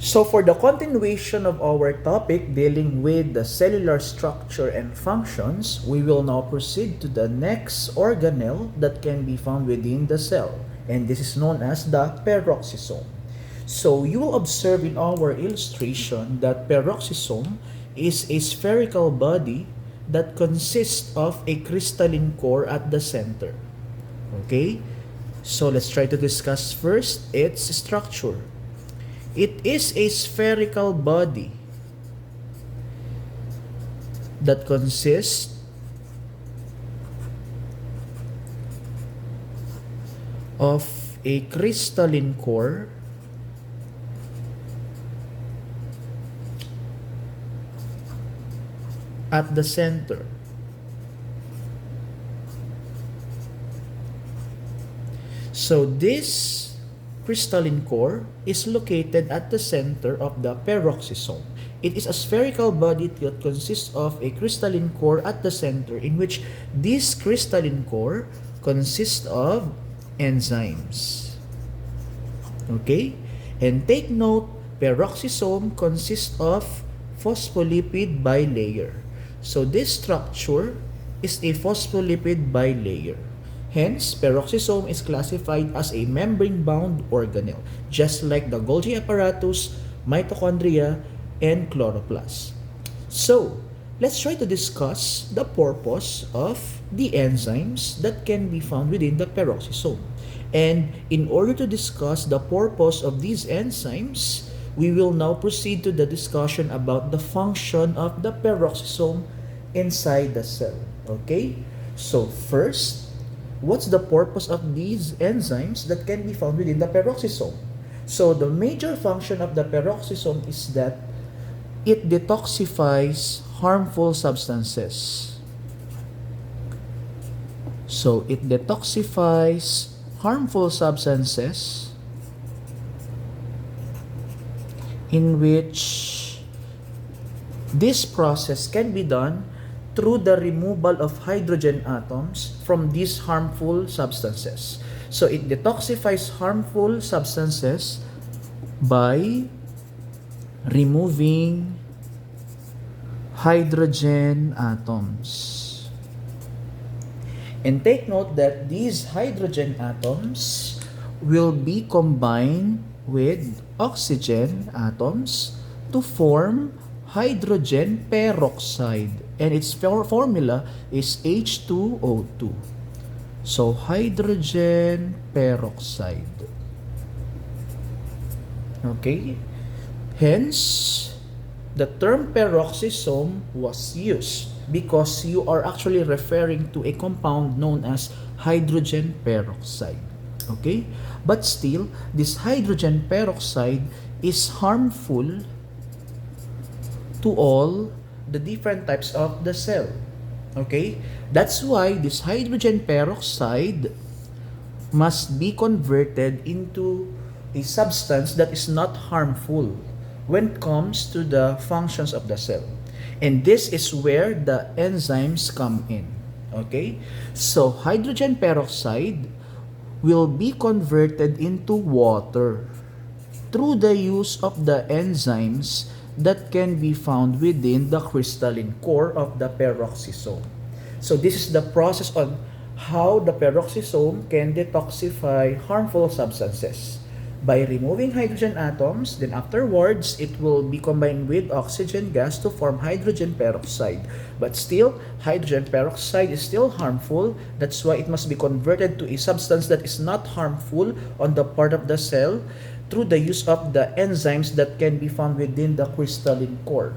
So for the continuation of our topic dealing with the cellular structure and functions, we will now proceed to the next organelle that can be found within the cell, and this is known as the peroxisome. So you will observe in our illustration that peroxisome is a spherical body that consists of a crystalline core at the center. Okay? So let's try to discuss first its structure. It is a spherical body that consists of a crystalline core at the center. So this crystalline core is located at the center of the peroxisome. It is a spherical body that consists of a crystalline core at the center, in which this crystalline core consists of enzymes. Okay? And take note, peroxisome consists of phospholipid bilayer. So this structure is a phospholipid bilayer. Hence, peroxisome is classified as a membrane-bound organelle, just like the Golgi apparatus, mitochondria, and chloroplast. So, let's try to discuss the purpose of the enzymes that can be found within the peroxisome. And in order to discuss the purpose of these enzymes, we will now proceed to the discussion about the function of the peroxisome inside the cell. Okay? So, first, what's the purpose of these enzymes that can be found within the peroxisome? So the major function of the peroxisome is that it detoxifies harmful substances. So it detoxifies harmful substances in which this process can be done through the removal of hydrogen atoms from these harmful substances. So it detoxifies harmful substances by removing hydrogen atoms. And take note that these hydrogen atoms will be combined with oxygen atoms to form hydrogen peroxide, and its formula is H2O2. So hydrogen peroxide. Okay? Hence, the term peroxisome was used because you are actually referring to a compound known as hydrogen peroxide. Okay? But still, this hydrogen peroxide is harmful to all the different types of the cell. Okay? That's why this hydrogen peroxide must be converted into a substance that is not harmful when it comes to the functions of the cell. And this is where the enzymes come in. Okay? So hydrogen peroxide will be converted into water through the use of the enzymes that can be found within the crystalline core of the peroxisome. So this is the process on how the peroxisome can detoxify harmful substances. By removing hydrogen atoms, then afterwards, it will be combined with oxygen gas to form hydrogen peroxide. But still, hydrogen peroxide is still harmful. That's why it must be converted to a substance that is not harmful on the part of the cell through the use of the enzymes that can be found within the crystalline core.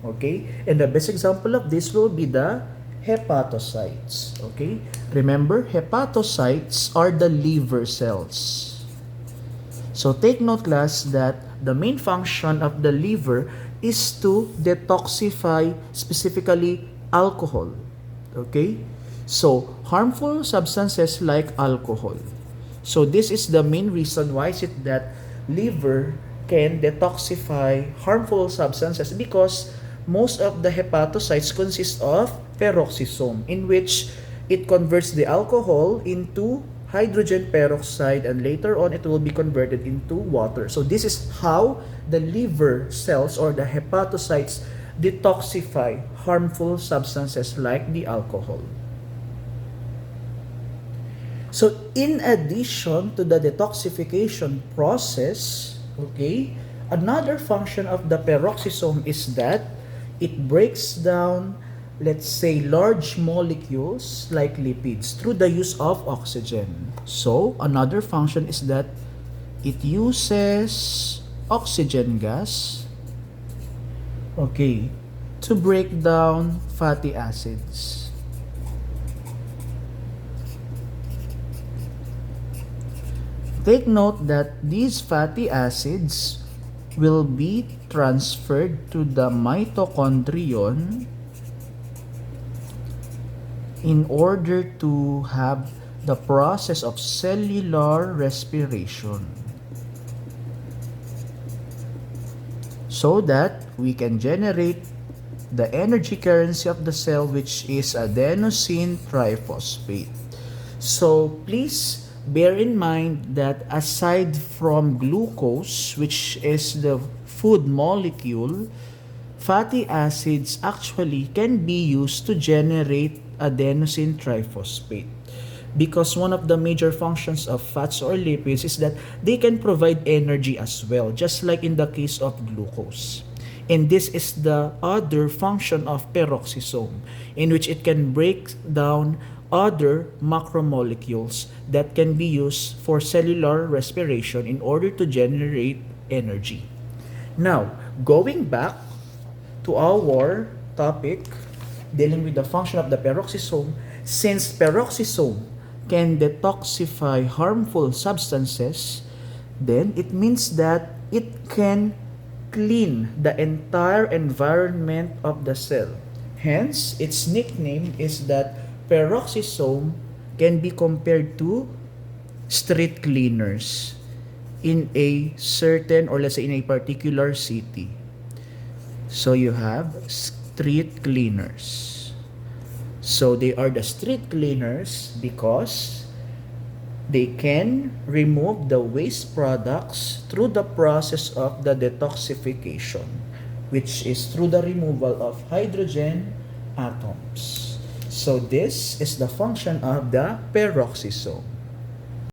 Okay? And the best example of this will be the hepatocytes. Okay? Remember, hepatocytes are the liver cells. So take note, class, that the main function of the liver is to detoxify specifically alcohol. Okay? So harmful substances like alcohol. So this is the main reason why is it that liver can detoxify harmful substances, because most of the hepatocytes consist of peroxisome, in which it converts the alcohol into hydrogen peroxide, and later on it will be converted into water. So this is how the liver cells or the hepatocytes detoxify harmful substances like the alcohol. So in addition to the detoxification process, okay, another function of the peroxisome is that it breaks down, let's say, large molecules like lipids through the use of oxygen. So another function is that it uses oxygen gas, okay, to break down fatty acids. Take note that these fatty acids will be transferred to the mitochondrion in order to have the process of cellular respiration, so that we can generate the energy currency of the cell, which is adenosine triphosphate. So please bear in mind that aside from glucose, which is the food molecule, fatty acids actually can be used to generate adenosine triphosphate, because one of the major functions of fats or lipids is that they can provide energy as well, just like in the case of glucose. And this is the other function of peroxisome, in which it can break down other macromolecules that can be used for cellular respiration in order to generate energy. Now, going back to our topic dealing with the function of the peroxisome, since peroxisome can detoxify harmful substances, then it means that it can clean the entire environment of the cell. Hence, its nickname is that peroxisome can be compared to street cleaners in a certain, or let's say in a particular city. So you have street cleaners. So they are the street cleaners because they can remove the waste products through the process of the detoxification, which is through the removal of hydrogen atoms. So this is the function of the peroxisome.